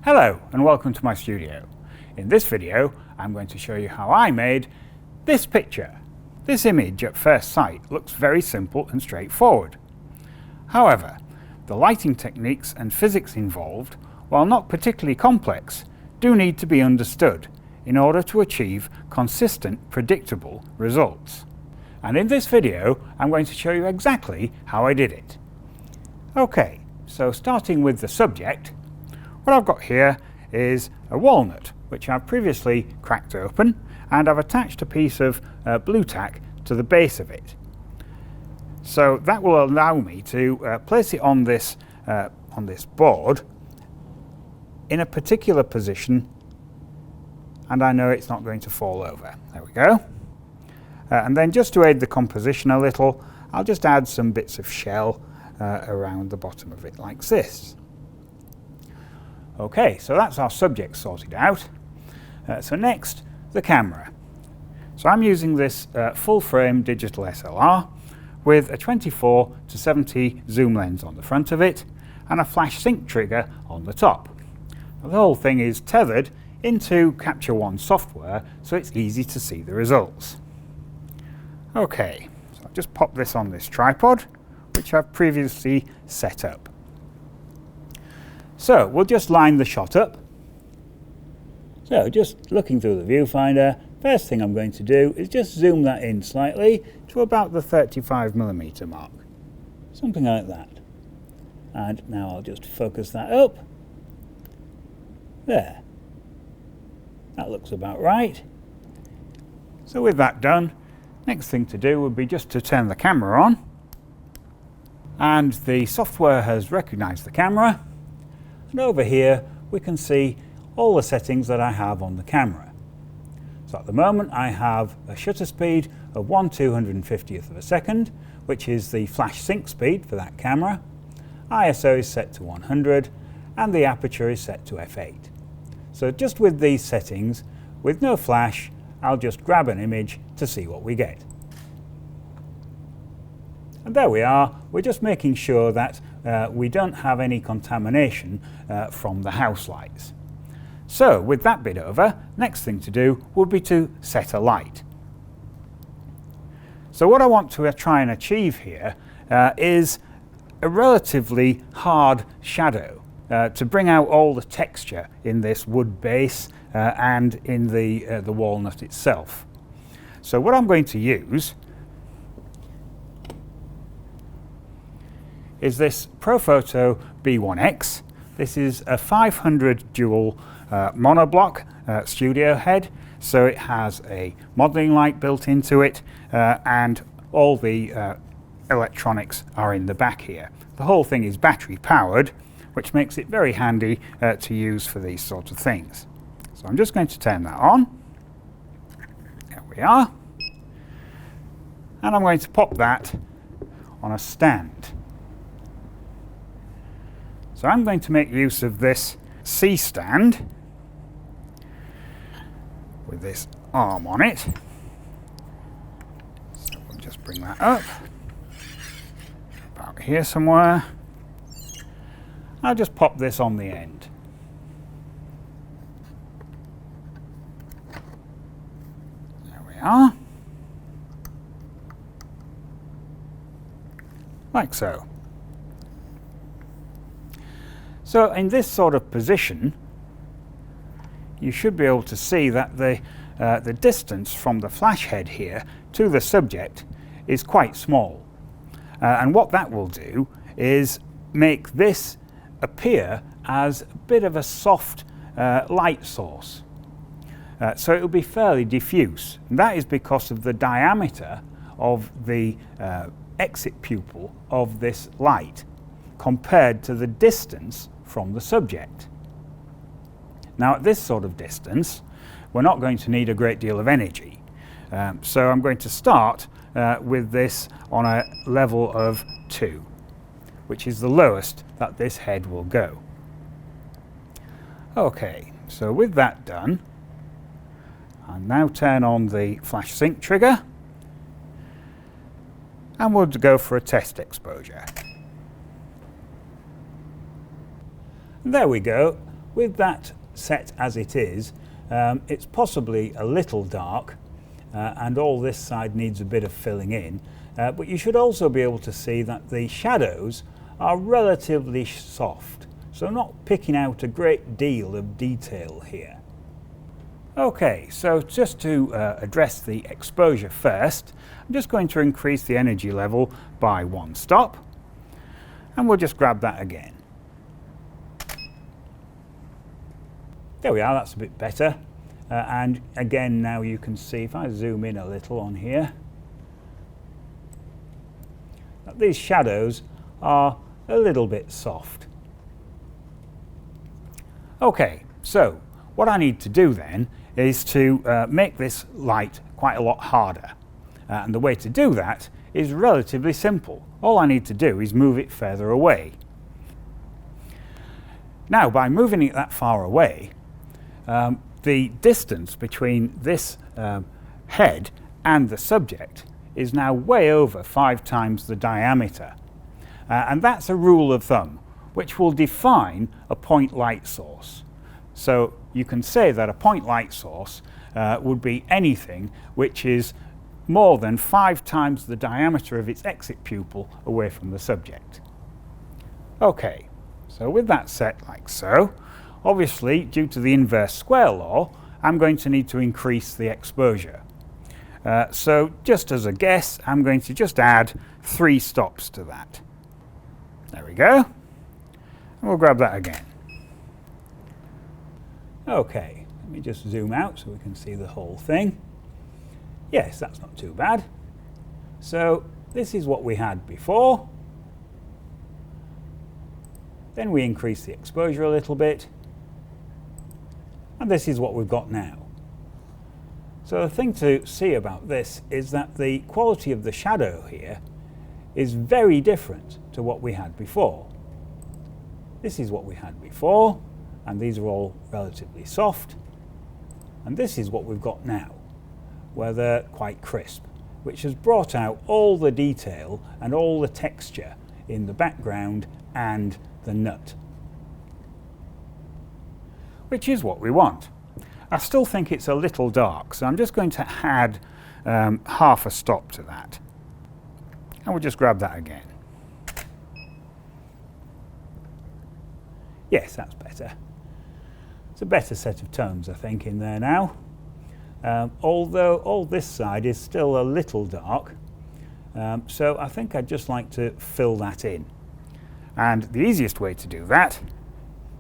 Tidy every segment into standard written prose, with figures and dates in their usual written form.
Hello and welcome to my studio. In this video I'm going to show you how I made this picture. This image at first sight looks very simple and straightforward. However, the lighting techniques and physics involved, while not particularly complex, do need to be understood in order to achieve consistent, predictable results. And in this video I'm going to show you exactly how I did it. Okay, so starting with the subject, what I've got here is a walnut which I've previously cracked open, and I've attached a piece of blue tack to the base of it. So that will allow me to place it on this board in a particular position, and I know it's not going to fall over. There we go. And then just to aid the composition a little, I'll just add some bits of shell around the bottom of it like this. Okay, so that's our subject sorted out. So next, the camera. So I'm using this full frame digital SLR with a 24 to 70 zoom lens on the front of it and a flash sync trigger on the top. Now, the whole thing is tethered into Capture One software, so it's easy to see the results. Okay, so I'll just pop this on this tripod, which I've previously set up. So we'll just line the shot up. So just looking through the viewfinder, first thing I'm going to do is just zoom that in slightly to about the 35mm mark. Something like that. And now I'll just focus that up. There. That looks about right. So with that done, next thing to do would be just to turn the camera on. And the software has recognized the camera. And over here we can see all the settings that I have on the camera. So at the moment I have a shutter speed of 1/250th of a second, which is the flash sync speed for that camera. ISO is set to 100 and the aperture is set to f8. So just with these settings, with no flash, I'll just grab an image to see what we get. And there we are. We're just making sure that we don't have any contamination from the house lights. So with that bit over, next thing to do would be to set a light. So what I want to try and achieve here is a relatively hard shadow to bring out all the texture in this wood base and in the walnut itself. So what I'm going to use is this Profoto B1x. This is a 500 dual monoblock studio head, so it has a modeling light built into it and all the electronics are in the back here. The whole thing is battery powered, which makes it very handy to use for these sort of things. So I'm just going to turn that on. There we are. And I'm going to pop that on a stand. So I'm going to make use of this C stand with this arm on it. So we'll just bring that up about here somewhere. I'll just pop this on the end. There we are. Like so. So in this sort of position, you should be able to see that the distance from the flash head here to the subject is quite small. And what that will do is make this appear as a bit of a soft light source. So it will be fairly diffuse. And that is because of the diameter of the exit pupil of this light compared to the distance from the subject. Now at this sort of distance, we're not going to need a great deal of energy. So I'm going to start with this on a level of 2, which is the lowest that this head will go. Okay, so with that done, I'll now turn on the flash sync trigger and we'll go for a test exposure. There we go. with that set as it is, it's possibly a little dark, and all this side needs a bit of filling in, but you should also be able to see that the shadows are relatively soft, so not picking out a great deal of detail here. Okay, so just to address the exposure first, I'm just going to increase the energy level by 1 stop, and we'll just grab that again. There we are, that's a bit better. And again, now you can see, if I zoom in a little on here, that these shadows are a little bit soft. Okay, so what I need to do then is to make this light quite a lot harder. And the way to do that is relatively simple. All I need to do is move it further away. Now, by moving it that far away, the distance between this head and the subject is now way over 5 times the diameter. And that's a rule of thumb, which will define a point light source. So you can say that a point light source would be anything which is more than 5 times the diameter of its exit pupil away from the subject. Okay, so with that set like so, obviously, due to the inverse square law, I'm going to need to increase the exposure. So just as a guess, I'm going to just add 3 stops to that. There we go. And we'll grab that again. Okay, let me just zoom out so we can see the whole thing. Yes, that's not too bad. So this is what we had before. Then we increase the exposure a little bit. And this is what we've got now. So the thing to see about this is that the quality of the shadow here is very different to what we had before. This is what we had before, and these are all relatively soft. And this is what we've got now, where they're quite crisp, which has brought out all the detail and all the texture in the background and the nut, which is what we want. I still think it's a little dark, so I'm just going to add half a stop to that. And we'll just grab that again. Yes, that's better. It's a better set of tones, I think, in there now. Although all this side is still a little dark, so I think I'd just like to fill that in. And the easiest way to do that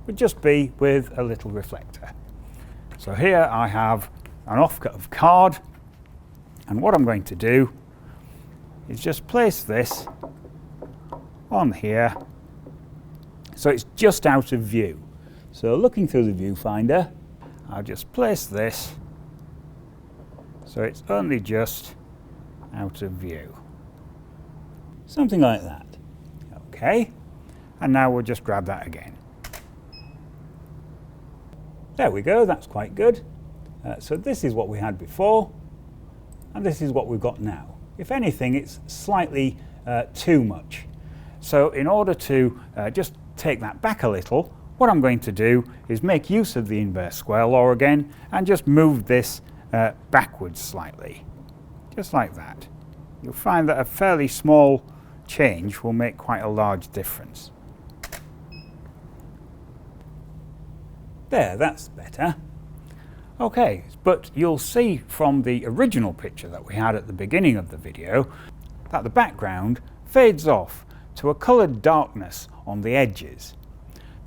would just be with a little reflector. So here I have an offcut of card, and what I'm going to do is just place this on here so it's just out of view. So looking through the viewfinder, I'll just place this so it's only just out of view. Something like that. Okay, and now we'll just grab that again. There we go, that's quite good. So this is what we had before, and this is what we've got now. If anything, it's slightly too much. So in order to just take that back a little, what I'm going to do is make use of the inverse square law again and just move this backwards slightly, just like that. You'll find that a fairly small change will make quite a large difference. There, that's better. Okay, but you'll see from the original picture that we had at the beginning of the video that the background fades off to a coloured darkness on the edges.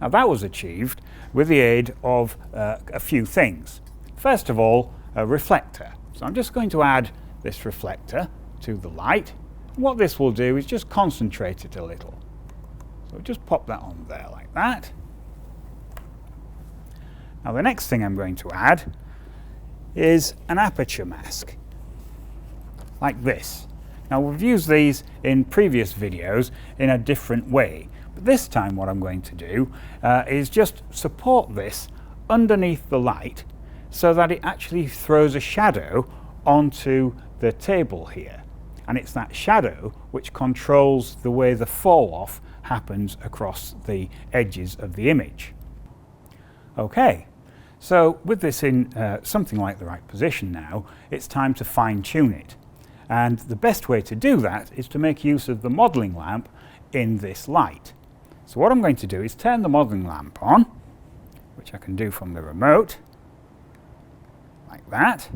Now that was achieved with the aid of a few things. First of all, a reflector. So I'm just going to add this reflector to the light. And what this will do is just concentrate it a little. So just pop that on there like that. Now the next thing I'm going to add is an aperture mask, like this. Now we've used these in previous videos in a different way, but this time what I'm going to do is just support this underneath the light so that it actually throws a shadow onto the table here. And it's that shadow which controls the way the fall off happens across the edges of the image. Okay, so with this in something like the right position now, it's time to fine-tune it. And the best way to do that is to make use of the modelling lamp in this light. So what I'm going to do is turn the modelling lamp on, which I can do from the remote, like that.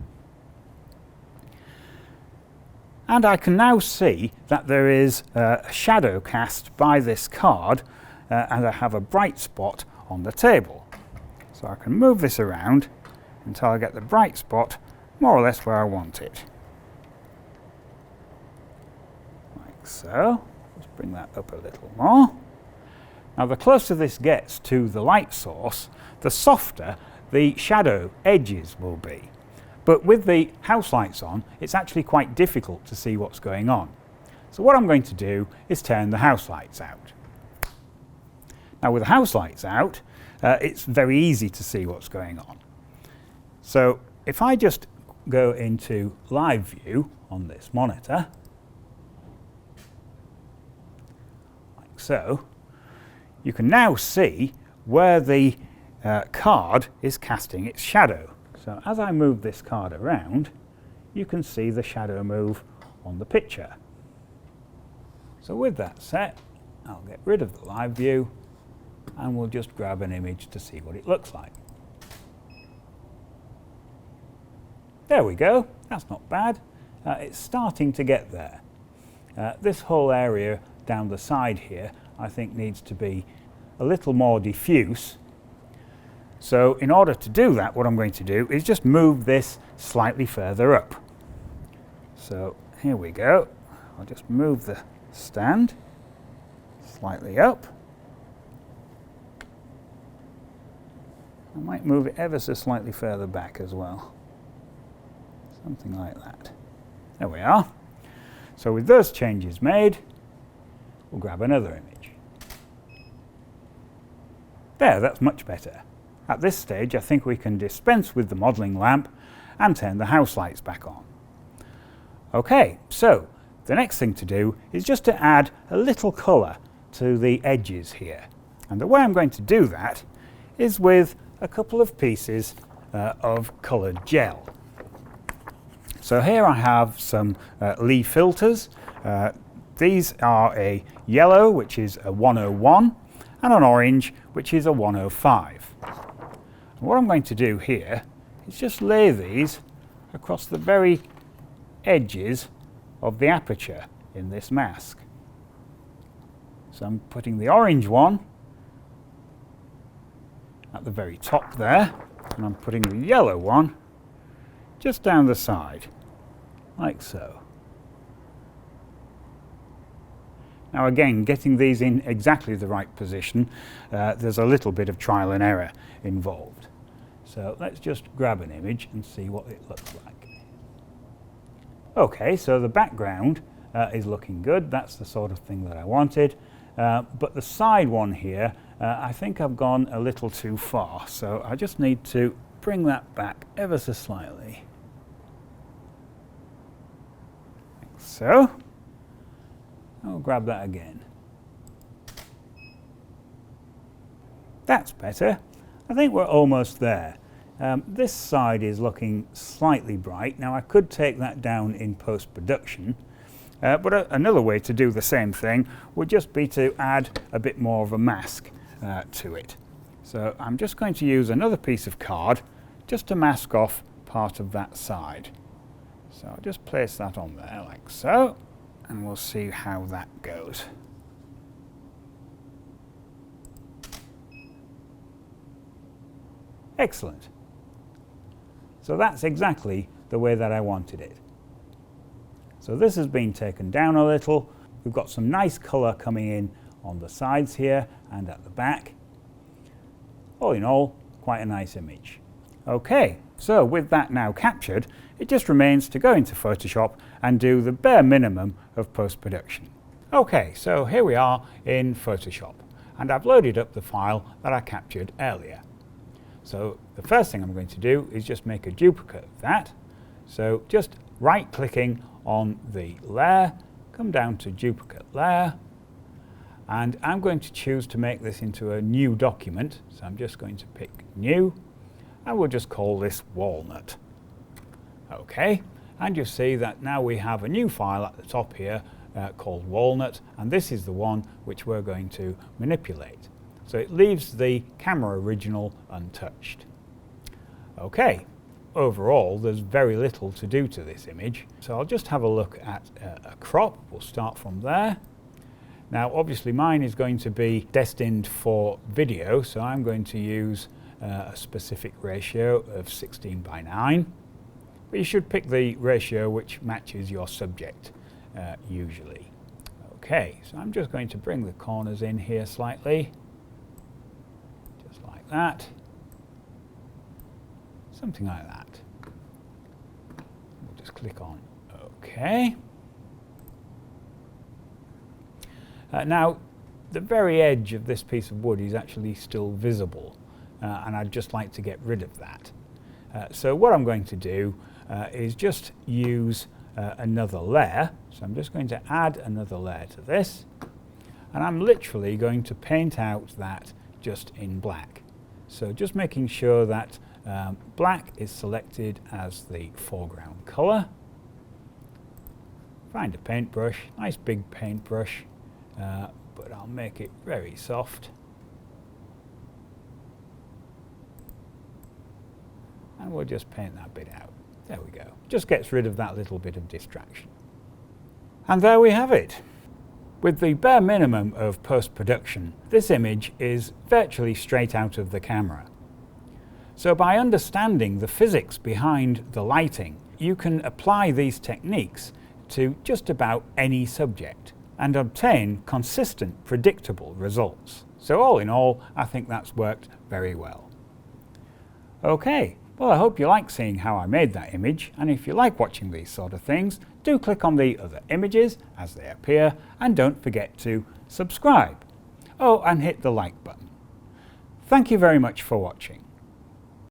And I can now see that there is a shadow cast by this card, and I have a bright spot on the table. So I can move this around until I get the bright spot more or less where I want it. Like so. Let's bring that up a little more. Now the closer this gets to the light source, the softer the shadow edges will be. But with the house lights on, it's actually quite difficult to see what's going on. So what I'm going to do is turn the house lights out. Now with the house lights out, it's very easy to see what's going on. So if I just go into live view on this monitor, like so, you can now see where the card is casting its shadow. So as I move this card around, you can see the shadow move on the picture. So with that set, I'll get rid of the live view and we'll just grab an image to see what it looks like. There we go, that's not bad. It's starting to get there. This whole area down the side here I think needs to be a little more diffuse. So in order to do that, what I'm going to do is just move this slightly further up. So here we go. I'll just move the stand slightly up. I might move it ever so slightly further back as well. Something like that. There we are. So with those changes made, we'll grab another image. There, that's much better. At this stage, I think we can dispense with the modelling lamp and turn the house lights back on. Okay, so the next thing to do is just to add a little colour to the edges here. And the way I'm going to do that is with a couple of pieces of coloured gel. So here I have some Lee filters. These are a yellow, which is a 101, and an orange, which is a 105. And what I'm going to do here is just lay these across the very edges of the aperture in this mask. So I'm putting the orange one at the very top there, and I'm putting the yellow one just down the side, like so. Now again, getting these in exactly the right position, there's a little bit of trial and error involved. So let's just grab an image and see what it looks like. Okay, so the background is looking good. That's the sort of thing that I wanted. But the side one here, I think I've gone a little too far. So I just need to bring that back ever so slightly. Like so. I'll grab that again. That's better. I think we're almost there. This side is looking slightly bright. Now I could take that down in post-production, but another way to do the same thing would just be to add a bit more of a mask to it. So I'm just going to use another piece of card just to mask off part of that side. So I'll just place that on there like so, and we'll see how that goes. Excellent. So that's exactly the way that I wanted it. So this has been taken down a little. We've got some nice colour coming in on the sides here and at the back. All in all, quite a nice image. Okay, so with that now captured, it just remains to go into Photoshop and do the bare minimum of post-production. Okay, so here we are in Photoshop, and I've loaded up the file that I captured earlier. So the first thing I'm going to do is just make a duplicate of that. So just right-clicking on the layer, come down to duplicate layer, and I'm going to choose to make this into a new document. So I'm just going to pick new, and we'll just call this walnut. Okay, and you see that now we have a new file at the top here called walnut, and this is the one which we're going to manipulate. So it leaves the camera original untouched. Okay, overall there's very little to do to this image, so I'll just have a look at a crop. We'll start from there. Now obviously mine is going to be destined for video, so I'm going to use a specific ratio of 16:9, but you should pick the ratio which matches your subject usually. Okay, so I'm just going to bring the corners in here slightly, just like that, something like that. We'll just click on OK. Now the very edge of this piece of wood is actually still visible, and I'd just like to get rid of that. So what I'm going to do is just use another layer. So I'm just going to add another layer to this, and I'm literally going to paint out that just in black. So just making sure that black is selected as the foreground color. Find a paintbrush, nice big paintbrush, but I'll make it very soft. And we'll just paint that bit out. There we go. Just gets rid of that little bit of distraction. And there we have it. With the bare minimum of post-production, this image is virtually straight out of the camera. So by understanding the physics behind the lighting, you can apply these techniques to just about any subject and obtain consistent, predictable results. So all in all, I think that's worked very well. Okay. Well, I hope you like seeing how I made that image, and if you like watching these sort of things, do click on the other images as they appear, and don't forget to subscribe. Oh, and hit the like button. Thank you very much for watching.